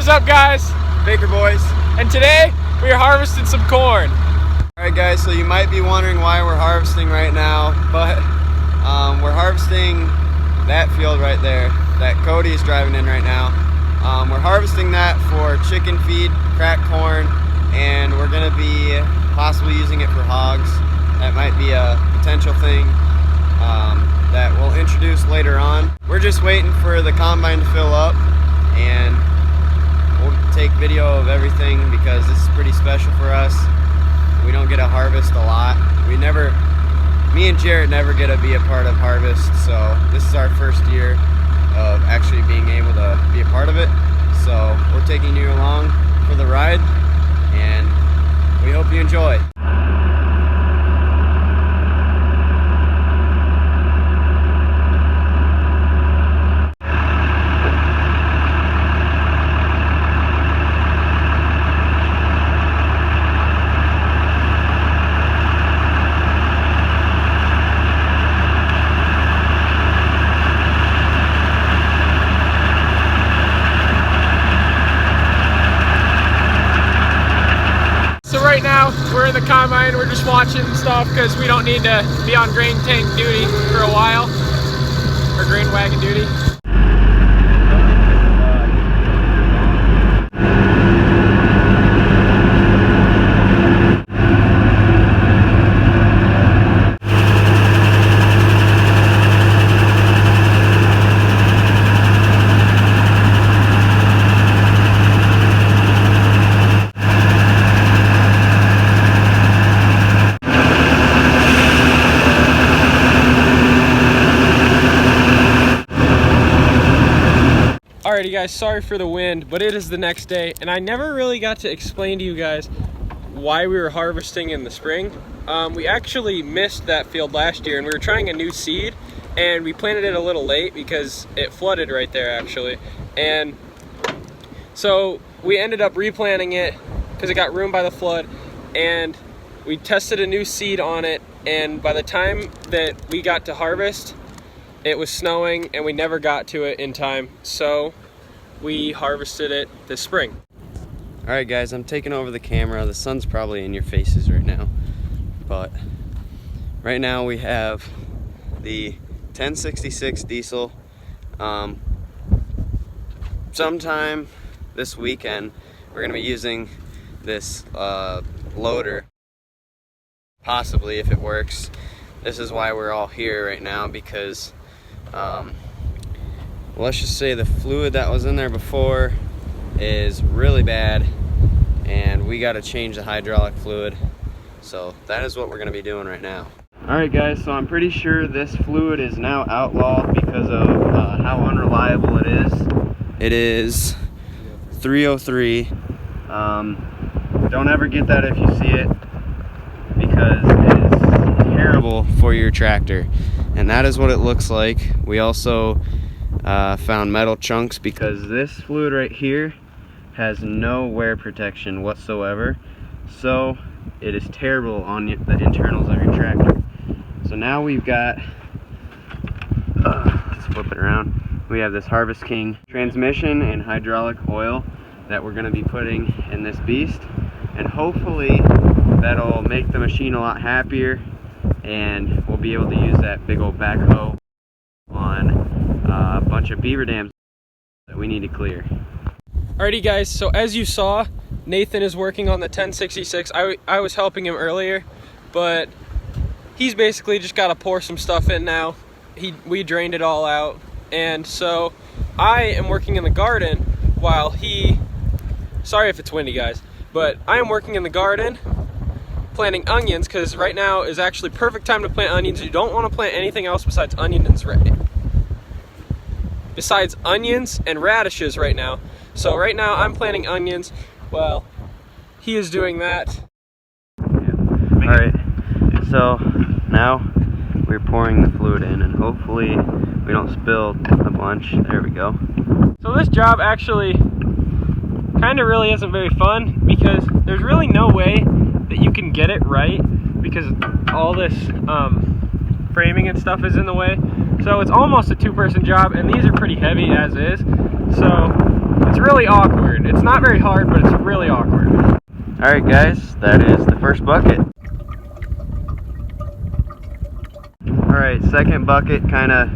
What's up, guys? Baker Boys. And today we are harvesting some corn. Alright guys, so you might be wondering why we're harvesting right now, but we're harvesting that field right there that Cody is driving in right now. We're harvesting that for chicken feed, cracked corn, and we're going to be possibly using it for hogs. That might be a potential thing that we'll introduce later on. We're just waiting for the combine to fill up, and we'll take video of everything because this is pretty special for us. We don't get to harvest a lot. Me and Jarrett never get to be a part of harvest, so this is our first year of actually being able to be a part of it. So we're taking you along for the ride, and we hope you enjoy. So right now we're in the combine, we're just watching stuff because we don't need to be on grain tank duty for a while, or grain wagon duty. Alrighty guys, sorry for the wind, but it is the next day, and I never really got to explain to you guys why we were harvesting in the spring. We actually missed that field last year, and we were trying a new seed, and we planted it a little late because it flooded right there actually. And so we ended up replanting it because it got ruined by the flood, and we tested a new seed on it, and by the time that we got to harvest, it was snowing and we never got to it in time, so we harvested it this spring. Alright guys, I'm taking over the camera. The sun's probably in your faces right now, but right now we have the 1066 diesel. Sometime this weekend we're going to be using this loader, possibly, if it works. This is why we're all here right now, because let's just say the fluid that was in there before is really bad, and we got to change the hydraulic fluid. So that is what we're going to be doing right now. Alright guys, so I'm pretty sure this fluid is now outlawed because of how unreliable it is. It is 303. Don't ever get that if you see it, because it is terrible for your tractor. And that is what it looks like. We also found metal chunks because this fluid right here has no wear protection whatsoever. So it is terrible on the internals of your tractor. So now we've got, let's flip it around. We have this Harvest King transmission and hydraulic oil that we're going to be putting in this beast. And hopefully that'll make the machine a lot happier, and we'll be able to use that big old backhoe on a bunch of beaver dams that we need to clear. Alrighty guys, so as you saw, Nathan is working on the 1066. I was helping him earlier, but he's basically just got to pour some stuff in now. We drained it all out, and so I am working in the garden while sorry if it's windy guys, but I am working in the garden planting onions, because right now is actually perfect time to plant onions. You don't want to plant anything else besides onions and radishes right now. So right now I'm planting onions while he is doing that. Alright, so now we're pouring the fluid in, and hopefully we don't spill a bunch. There we go. So this job actually kind of really isn't very fun, because there's really no way that you can get it right, because all this framing and stuff is in the way. So it's almost a two-person job, and these are pretty heavy as is. So It's really awkward. It's not very hard, but it's really awkward. All right, guys, that is the first bucket. All right, second bucket kind of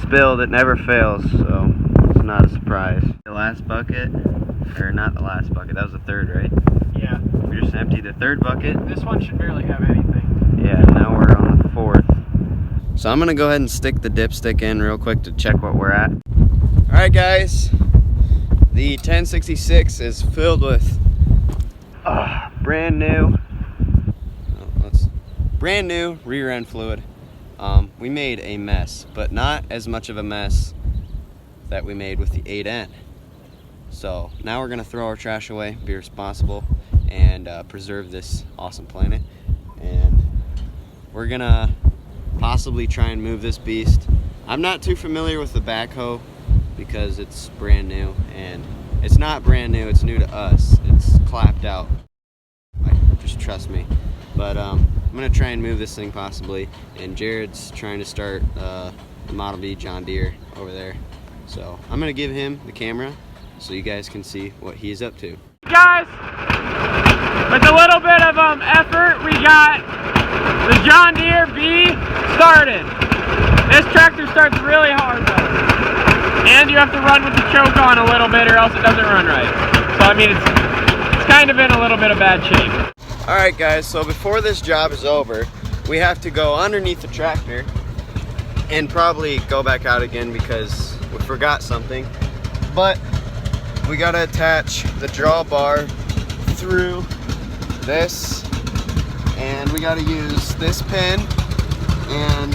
spilled. It never fails, so it's not a surprise. The last bucket, or not the last bucket, that was the third, right? Yeah. We just emptied the third bucket. This one should barely have anything. Yeah, now we're on the fourth. So I'm gonna go ahead and stick the dipstick in real quick to check what we're at. All right, guys, the 1066 is filled with brand new rear end fluid. We made a mess, but not as much of a mess that we made with the 8N. So now we're gonna throw our trash away, be responsible, and preserve this awesome planet. And we're gonna possibly try and move this beast. I'm not too familiar with the backhoe because it's brand new, and it's not brand new, it's new to us. It's clapped out, just trust me. But I'm gonna try and move this thing possibly, and Jared's trying to start the Model B John Deere over there. So I'm gonna give him the camera so you guys can see what he's up to. Guys, with a little bit of effort, we got the John Deere B started. This tractor starts really hard though, and you have to run with the choke on a little bit or else it doesn't run right. So I mean, it's kind of in a little bit of bad shape. All right, guys, so before this job is over, we have to go underneath the tractor and probably go back out again because we forgot something. But we gotta attach the drawbar through this, and we gotta use this pin and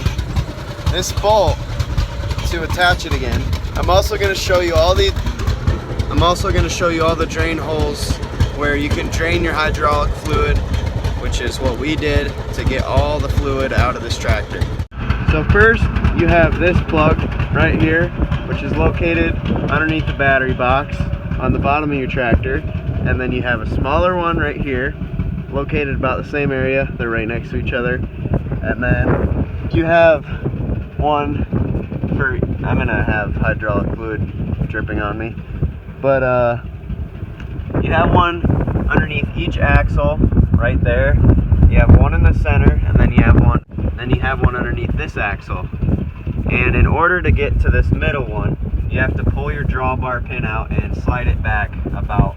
this bolt to attach it again. I'm also gonna show you all the drain holes where you can drain your hydraulic fluid, which is what we did to get all the fluid out of this tractor. So first you have this plug right here, which is located underneath the battery box on the bottom of your tractor, and then you have a smaller one right here located about the same area. They're right next to each other. And then you have one for, I'm gonna have hydraulic fluid dripping on me, but you have one underneath each axle right there. You have one in the center, and then you have one underneath this axle. And in order to get to this middle one, you have to pull your drawbar pin out and slide it back about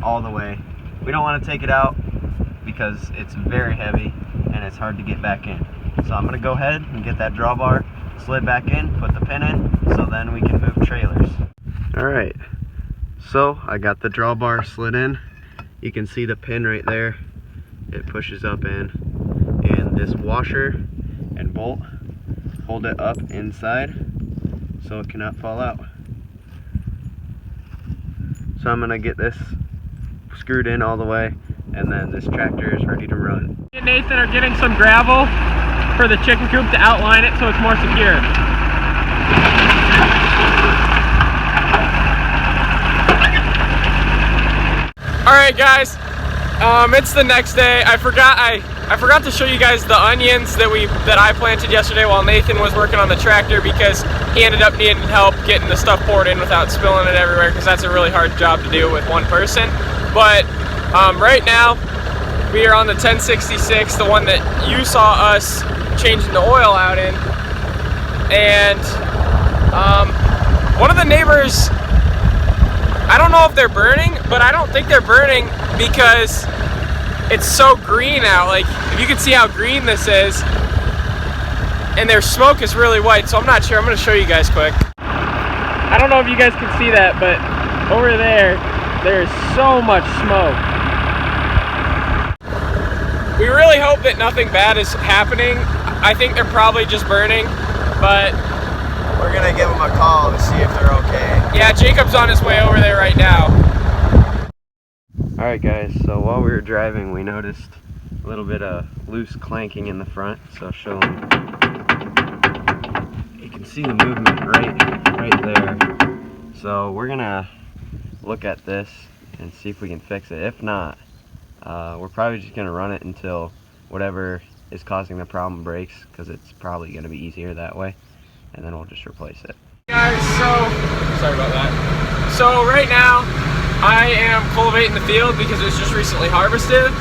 all the way. We don't want to take it out because it's very heavy and it's hard to get back in. So I'm going to go ahead and get that drawbar slid back in, put the pin in, so then we can move trailers. Alright, so I got the drawbar slid in. You can see the pin right there. It pushes up in, and this washer and bolt hold it up inside so it cannot fall out. So I'm gonna get this screwed in all the way, and then this tractor is ready to run. Me and Nathan are getting some gravel for the chicken coop to outline it so it's more secure. Alright guys, it's the next day. I forgot to show you guys the onions that I planted yesterday while Nathan was working on the tractor, because he ended up needing help getting the stuff poured in without spilling it everywhere, because that's a really hard job to do with one person. But right now we are on the 1066, the one that you saw us changing the oil out in, and one of the neighbors, I don't know if they're burning, but I don't think they're burning because it's so green out. Like, if you can see how green this is, and their smoke is really white, so I'm not sure. I'm going to show you guys quick. I don't know if you guys can see that, but over there is so much smoke. We really hope that nothing bad is happening. I think they're probably just burning, but we're gonna give them a call to see if they're okay. Yeah, Jacob's on his way over there right now. Alright guys, so while we were driving we noticed a little bit of loose clanking in the front, so I'll show them. You can see the movement right there. So we're gonna look at this and see if we can fix it. If not, we're probably just gonna run it until whatever is causing the problem breaks, because it's probably gonna be easier that way, and then we'll just replace it. Guys, so Sorry about that. So right now, I am cultivating the field because it was just recently harvested,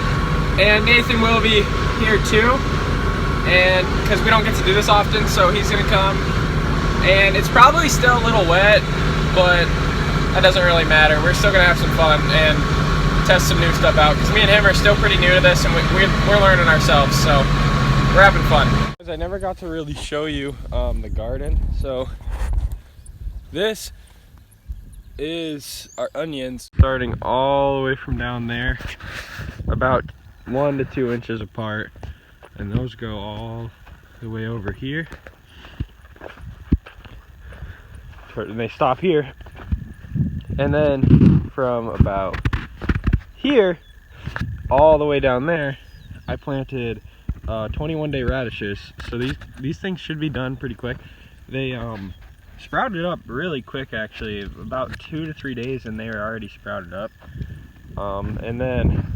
and Nathan will be here too, and because we don't get to do this often, so he's gonna come. And it's probably still a little wet, but that doesn't really matter. We're still gonna have some fun and test some new stuff out, because me and him are still pretty new to this, and we're learning ourselves, so we're having fun. I never got to really show you the garden, so this is our onions, starting all the way from down there, about 1 to 2 inches apart, and those go all the way over here, and they stop here, and then from about here all the way down there I planted 21-day radishes. So these things should be done pretty quick. They sprouted up really quick, actually, about 2 to 3 days, and they are already sprouted up. And then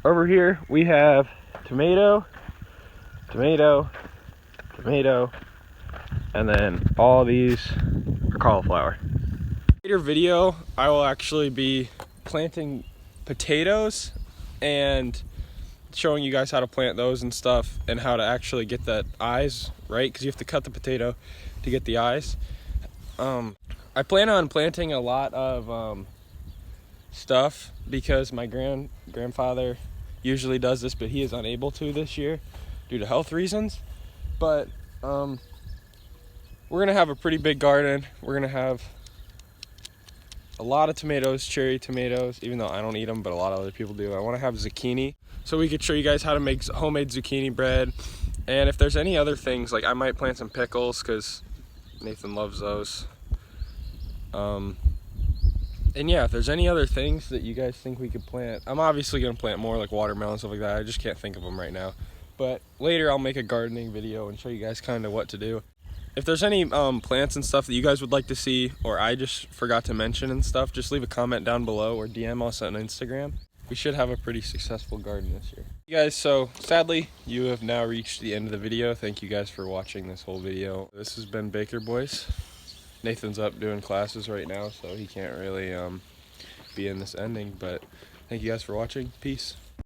over here we have tomato, tomato, tomato, and then all these are cauliflower. Later video I will actually be planting potatoes and showing you guys how to plant those and stuff, and how to actually get that eyes right, because you have to cut the potato to get the eyes. I plan on planting a lot of stuff because my grandfather usually does this, but he is unable to this year due to health reasons. But we're gonna have a pretty big garden. We're gonna have a lot of tomatoes, cherry tomatoes, even though I don't eat them, but a lot of other people do. I want to have zucchini, so we could show you guys how to make homemade zucchini bread. And if there's any other things, like I might plant some pickles because Nathan loves those. And yeah, if there's any other things that you guys think we could plant, I'm obviously gonna plant more, like watermelon, stuff like that. I just can't think of them right now. But later I'll make a gardening video and show you guys kind of what to do. If there's any plants and stuff that you guys would like to see, or I just forgot to mention and stuff, just leave a comment down below or DM us on Instagram. We should have a pretty successful garden this year. You guys, so sadly, you have now reached the end of the video. Thank you guys for watching this whole video. This has been Baker Boys. Nathan's up doing classes right now, so he can't really be in this ending, but thank you guys for watching. Peace.